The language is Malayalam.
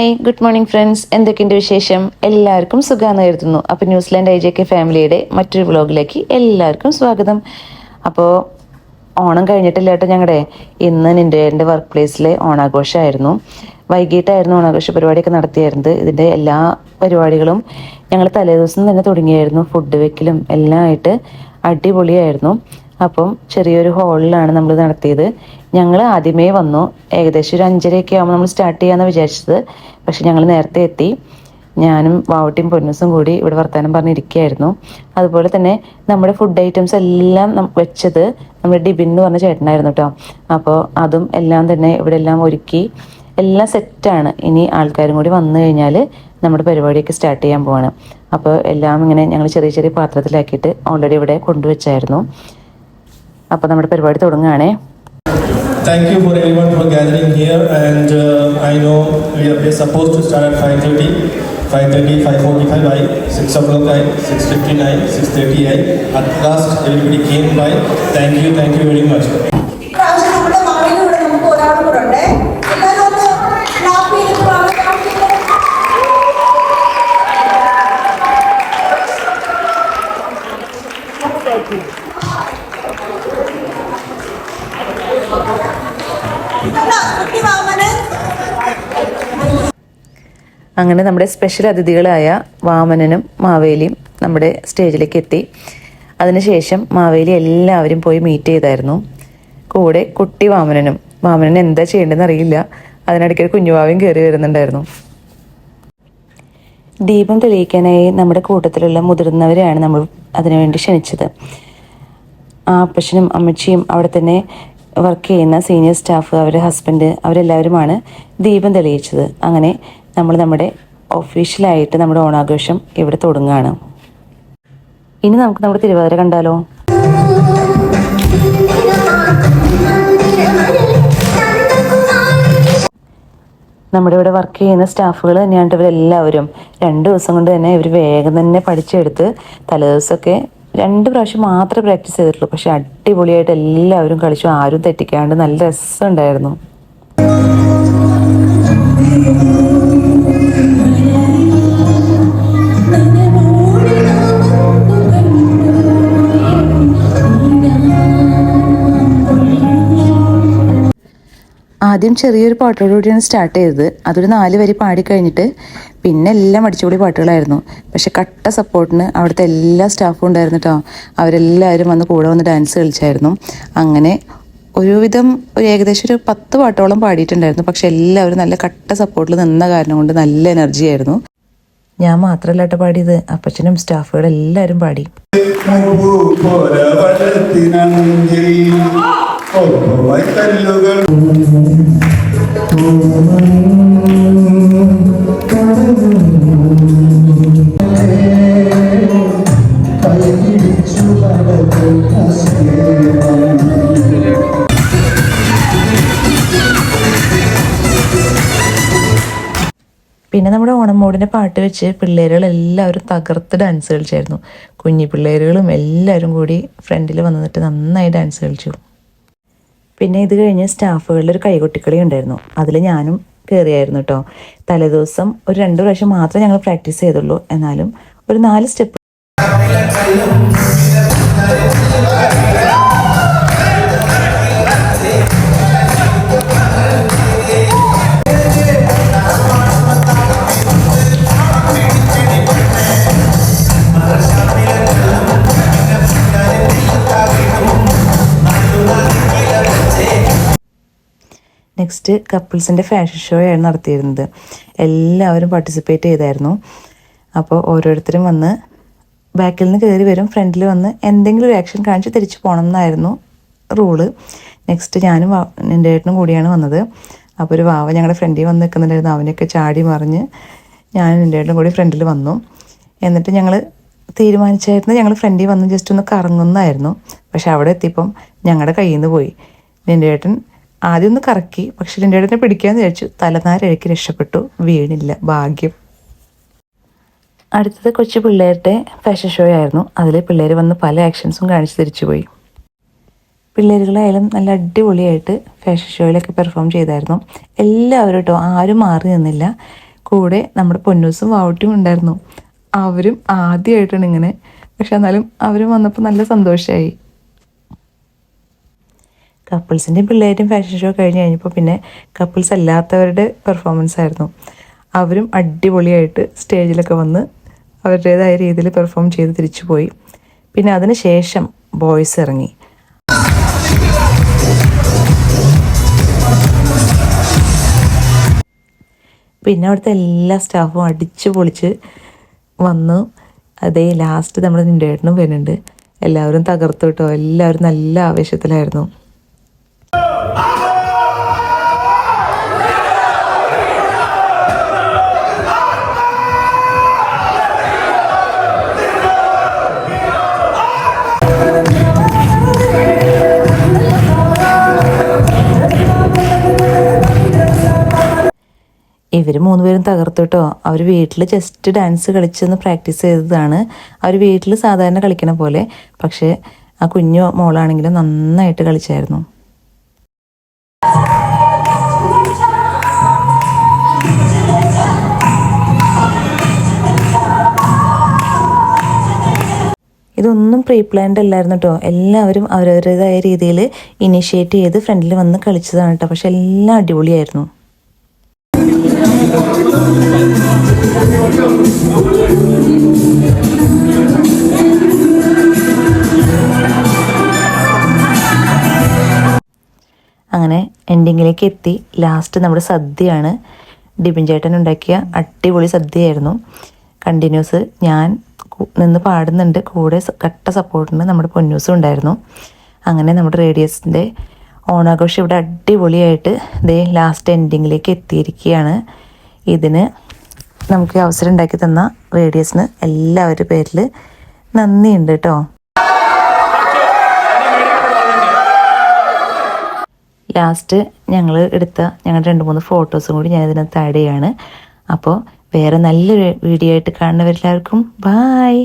ഹായ് ഗുഡ് മോർണിംഗ് ഫ്രണ്ട്സ്, എന്തൊക്കെയുണ്ട് വിശേഷം? എല്ലാവർക്കും സുഖമാണെന്ന് കരുതുന്നു. അപ്പോൾ ന്യൂസിലാൻഡ് IJK ഫാമിലിയുടെ മറ്റൊരു വ്ളോഗിലേക്ക് എല്ലാവർക്കും സ്വാഗതം. അപ്പോൾ ഓണം കഴിഞ്ഞിട്ടില്ല കേട്ടോ ഞങ്ങളുടെ. ഇന്ന് എൻ്റെ വർക്ക് പ്ലേസിലെ ഓണാഘോഷമായിരുന്നു. വൈകിട്ടായിരുന്നു ഓണാഘോഷ പരിപാടിയൊക്കെ നടത്തിയായിരുന്നത്. ഇതിൻ്റെ എല്ലാ പരിപാടികളും ഞങ്ങൾ തലേദിവസം തന്നെ തുടങ്ങിയായിരുന്നു. ഫുഡ് വെക്കലും എല്ലാം ആയിട്ട് അടിപൊളിയായിരുന്നു. അപ്പം ചെറിയൊരു ഹാളിലാണ് നമ്മൾ നടത്തിയത്. ഞങ്ങൾ ആദ്യമേ വന്നു. ഏകദേശം ഒരു 5:30 ആകുമ്പോൾ നമ്മൾ സ്റ്റാർട്ട് ചെയ്യാമെന്ന് വിചാരിച്ചത്. പക്ഷെ ഞങ്ങൾ നേരത്തെ എത്തി. ഞാനും വാവട്ടിയും പൊന്നൂസും കൂടി ഇവിടെ വർത്തമാനം പറഞ്ഞിരിക്കുകയായിരുന്നു. അതുപോലെ തന്നെ നമ്മുടെ ഫുഡ് ഐറ്റംസ് എല്ലാം വെച്ചത് നമ്മുടെ ഡിബിൻ എന്ന് പറഞ്ഞ ചേട്ടനായിരുന്നു കേട്ടോ. അപ്പോൾ അതും എല്ലാം തന്നെ ഇവിടെ എല്ലാം ഒരുക്കി എല്ലാം സെറ്റാണ്. ഇനി ആൾക്കാരും കൂടി വന്നു കഴിഞ്ഞാൽ നമ്മുടെ പരിപാടിയൊക്കെ സ്റ്റാർട്ട് ചെയ്യാൻ പോവാണ്. അപ്പോൾ എല്ലാം ഇങ്ങനെ ഞങ്ങൾ ചെറിയ ചെറിയ പാത്രത്തിലാക്കിയിട്ട് ഓൾറെഡി ഇവിടെ കൊണ്ടുവച്ചായിരുന്നു. അപ്പോൾ നമ്മുടെ പരിപാടി തുടങ്ങുകയാണേ. Thank you for everyone for gathering here, and I know we are supposed to start at 5:30, 5:45, 6 o'clock, 6:59, 6:30. At last everybody came by. Thank you very much. അങ്ങനെ നമ്മുടെ സ്പെഷ്യൽ അതിഥികളായ വാമനനും മാവേലിയും നമ്മുടെ സ്റ്റേജിലേക്ക് എത്തി. അതിനുശേഷം മാവേലി എല്ലാവരും പോയി മീറ്റ് ചെയ്തായിരുന്നു. കൂടെ കുട്ടി വാമനനും. വാമനൻ എന്താ ചെയ്യേണ്ടതെന്ന് അറിയില്ല. അതിനിടയ്ക്ക് കുഞ്ഞുവാവയും കയറി വരുന്നുണ്ടായിരുന്നു. ദീപം തെളിയിക്കാനായി നമ്മുടെ കൂട്ടത്തിലുള്ള മുതിർന്നവരെയാണ് നമ്മൾ അതിനുവേണ്ടി ക്ഷണിച്ചത്. ആ അപ്പച്ചനും അമ്മച്ചിയും അവിടെ തന്നെ വർക്ക് ചെയ്യുന്ന സീനിയർ സ്റ്റാഫ്, അവരുടെ ഹസ്ബൻഡ്, അവരെല്ലാവരുമാണ് ദീപം തെളിയിച്ചത്. അങ്ങനെ നമ്മൾ നമ്മുടെ ഒഫീഷ്യലായിട്ട് നമ്മുടെ ഓണാഘോഷം ഇവിടെ തുടങ്ങുകയാണ്. ഇനി നമുക്ക് നമ്മുടെ തിരുവാതിര കണ്ടാലോ. നമ്മുടെ ഇവിടെ വർക്ക് ചെയ്യുന്ന സ്റ്റാഫുകൾ തന്നെയാണ് ഇവരെല്ലാവരും. 2 ദിവസം കൊണ്ട് തന്നെ ഇവർ വേഗം തന്നെ പഠിച്ചെടുത്ത് തലേദിവസമൊക്കെ 2 പ്രാവശ്യം മാത്രമേ പ്രാക്ടീസ് ചെയ്തിട്ടുള്ളൂ. പക്ഷെ അടിപൊളിയായിട്ട് എല്ലാവരും കളിച്ചു. ആരും തെറ്റിക്കാണ്ട് നല്ല രസമുണ്ടായിരുന്നു. ആദ്യം ചെറിയൊരു പാട്ടോടുകൂടിയാണ് സ്റ്റാർട്ട് ചെയ്തത്. അതൊരു 4 വരി പാടിക്കഴിഞ്ഞിട്ട് പിന്നെ എല്ലാം അടിച്ചുപൊളി പാട്ടുകളായിരുന്നു. പക്ഷെ കട്ട സപ്പോർട്ടിന് അവിടുത്തെ എല്ലാ സ്റ്റാഫും ഉണ്ടായിരുന്നു കേട്ടോ. അവരെല്ലാവരും വന്ന് കൂടെ വന്ന് ഡാൻസ് കളിച്ചായിരുന്നു. അങ്ങനെ ഒരുവിധം ഏകദേശം ഒരു 10 പാട്ടോളം പാടിയിട്ടുണ്ടായിരുന്നു. പക്ഷെ എല്ലാവരും നല്ല കട്ട സപ്പോർട്ടിൽ നിന്ന കാരണം കൊണ്ട് നല്ല എനർജി ആയിരുന്നു. ഞാൻ മാത്രമല്ല കേട്ടോ പാടിയത്, അപ്പച്ചനും സ്റ്റാഫുകളും എല്ലാവരും പാടി. പിന്നെ നമ്മുടെ ഓണം മോഡിൻ്റെ പാട്ട് വെച്ച് പിള്ളേരുകളെല്ലാവരും തകർത്ത് ഡാൻസ് കളിച്ചായിരുന്നു. കുഞ്ഞി പിള്ളേരുകളും എല്ലാവരും കൂടി ഫ്രണ്ടിൽ വന്നിട്ട് നന്നായി ഡാൻസ് കളിച്ചു. പിന്നെ ഇത് കഴിഞ്ഞ് സ്റ്റാഫുകളുടെ ഒരു കൈകൊട്ടിക്കളി ഉണ്ടായിരുന്നു. അതിൽ ഞാനും കയറിയായിരുന്നു കേട്ടോ. തലേദിവസം ഒരു 2 പ്രാവശ്യം മാത്രമേ ഞങ്ങൾ പ്രാക്ടീസ് ചെയ്തുള്ളൂ. എന്നാലും ഒരു 4 സ്റ്റെപ്പ് നെക്സ്റ്റ് കപ്പിൾസിൻ്റെ ഫാഷൻ ഷോ ആണ് നടത്തിയിരുന്നത്. എല്ലാവരും പാർട്ടിസിപ്പേറ്റ് ചെയ്തായിരുന്നു. അപ്പോൾ ഓരോരുത്തരും വന്ന് ബാക്കിൽ നിന്ന് കയറി വരും, ഫ്രണ്ടിൽ വന്ന് എന്തെങ്കിലും ഒരു ആക്ഷൻ കാണിച്ച് തിരിച്ചു പോകണം എന്നായിരുന്നു റൂള്. നെക്സ്റ്റ് ഞാനും എൻ്റെ ഏട്ടനും കൂടിയാണ് വന്നത്. അപ്പോൾ ഒരു വാവ ഞങ്ങളുടെ ഫ്രണ്ടിൽ വന്ന് നിൽക്കുന്നുണ്ടായിരുന്നു. അവനെയൊക്കെ ചാടി മറിഞ്ഞ് ഞാനും എൻ്റെ ഏട്ടനും കൂടി ഫ്രണ്ടിൽ വന്നു. എന്നിട്ട് ഞങ്ങൾ തീരുമാനിച്ചായിരുന്നു ഞങ്ങൾ ഫ്രണ്ടിൽ വന്ന് ജസ്റ്റ് ഒന്ന് കറങ്ങുന്നതായിരുന്നു. പക്ഷെ അവിടെ എത്തിയപ്പം ഞങ്ങളുടെ കയ്യിൽ നിന്ന് പോയി. എൻ്റെ ഏട്ടൻ ആദ്യം ഒന്ന് കറക്കി, പക്ഷെ എൻ്റെ ഏട്ടനെ പിടിക്കാമെന്ന് വിചാരിച്ചു. തലനാരിഴയ്ക്ക് രക്ഷപ്പെട്ടു, വീണില്ല, ഭാഗ്യം. അടുത്തത് കൊച്ചു പിള്ളേരുടെ ഫാഷൻ ഷോ ആയിരുന്നു. അതിൽ പിള്ളേർ വന്ന് പല ആക്ഷൻസും കാണിച്ച് തിരിച്ചുപോയി. പിള്ളേരുകളായാലും നല്ല അടിപൊളിയായിട്ട് ഫാഷൻ ഷോയിലൊക്കെ പെർഫോം ചെയ്തായിരുന്നു. എല്ലാവരും കേട്ടോ, ആരും മാറി നിന്നില്ല. കൂടെ നമ്മുടെ പൊന്നൂസും വാവട്ടിയും ഉണ്ടായിരുന്നു. അവരും ആദ്യമായിട്ടാണ് ഇങ്ങനെ, പക്ഷെ എന്നാലും അവരും വന്നപ്പോൾ നല്ല സന്തോഷമായി. കപ്പിൾസിൻ്റെയും പിള്ളേരുടെയും ഫാഷൻ ഷോ കഴിഞ്ഞപ്പോൾ പിന്നെ കപ്പിൾസ് അല്ലാത്തവരുടെ പെർഫോമൻസ് ആയിരുന്നു. അവരും അടിപൊളിയായിട്ട് സ്റ്റേജിലൊക്കെ വന്ന് അവരുടേതായ രീതിയിൽ പെർഫോം ചെയ്ത് തിരിച്ചു പോയി. പിന്നെ അതിന് ശേഷം ബോയ്സ് ഇറങ്ങി. പിന്നെ അവിടുത്തെ എല്ലാ സ്റ്റാഫും അടിച്ചു പൊളിച്ച് വന്നു. അതേ ലാസ്റ്റ് നമ്മുടെ നിൻ്റെേട്ടനും വരുന്നുണ്ട്. എല്ലാവരും തകർത്തു കേട്ടോ. എല്ലാവരും നല്ല ആവേശത്തിലായിരുന്നു. ഇവർ 3 പേരും തകർത്തു കേട്ടോ. അവർ വീട്ടിൽ ജസ്റ്റ് ഡാൻസ് കളിച്ചൊന്ന് പ്രാക്ടീസ് ചെയ്തതാണ്. അവർ വീട്ടിൽ സാധാരണ കളിക്കണ പോലെ. പക്ഷേ ആ കുഞ്ഞു മോളാണെങ്കിലും നന്നായിട്ട് കളിച്ചായിരുന്നു. ഇതൊന്നും പ്രീ പ്ലാൻഡ് അല്ലായിരുന്നു കേട്ടോ. എല്ലാവരും അവരവരുടേതായ രീതിയിൽ ഇനിഷ്യേറ്റ് ചെയ്ത് ഫ്രണ്ടിൽ വന്ന് കളിച്ചതാണ് കേട്ടോ. പക്ഷെ എല്ലാം അടിപൊളിയായിരുന്നു. അങ്ങനെ എൻഡിങ്ങിലേക്ക് എത്തി. ലാസ്റ്റ് നമ്മുടെ സദ്യയാണ്. ഡിബിൻ ചേട്ടൻ ഉണ്ടാക്കിയ അടിപൊളി സദ്യയായിരുന്നു. കണ്ടിന്യൂസ് ഞാൻ നിന്ന് പാടുന്നുണ്ട്, കൂടെ കട്ട സപ്പോർട്ടിന് നമ്മുടെ പൊന്നൂസും ഉണ്ടായിരുന്നു. അങ്ങനെ നമ്മുടെ റേഡിയസിൻ്റെ ഓണാഘോഷം ഇവിടെ അടിപൊളിയായിട്ട് ദേ ലാസ്റ്റ് എൻഡിങ്ങിലേക്ക് എത്തിയിരിക്കുകയാണ്. ഇതിന് നമുക്ക് അവസരം ഉണ്ടാക്കി തന്ന റേഡിയസിന് എല്ലാവരുടെ പേരിൽ നന്ദിയുണ്ട് കേട്ടോ. ലാസ്റ്റ് ഞങ്ങൾ എടുത്ത ഞങ്ങളുടെ 2-3 ഫോട്ടോസും കൂടി ഞാൻ ഇതിനകത്ത് ആഡ് ചെയ്യാണ്. അപ്പോൾ വേറെ നല്ലൊരു വീഡിയോ ആയിട്ട് കാണുന്നവരെല്ലാവർക്കും ബായ്.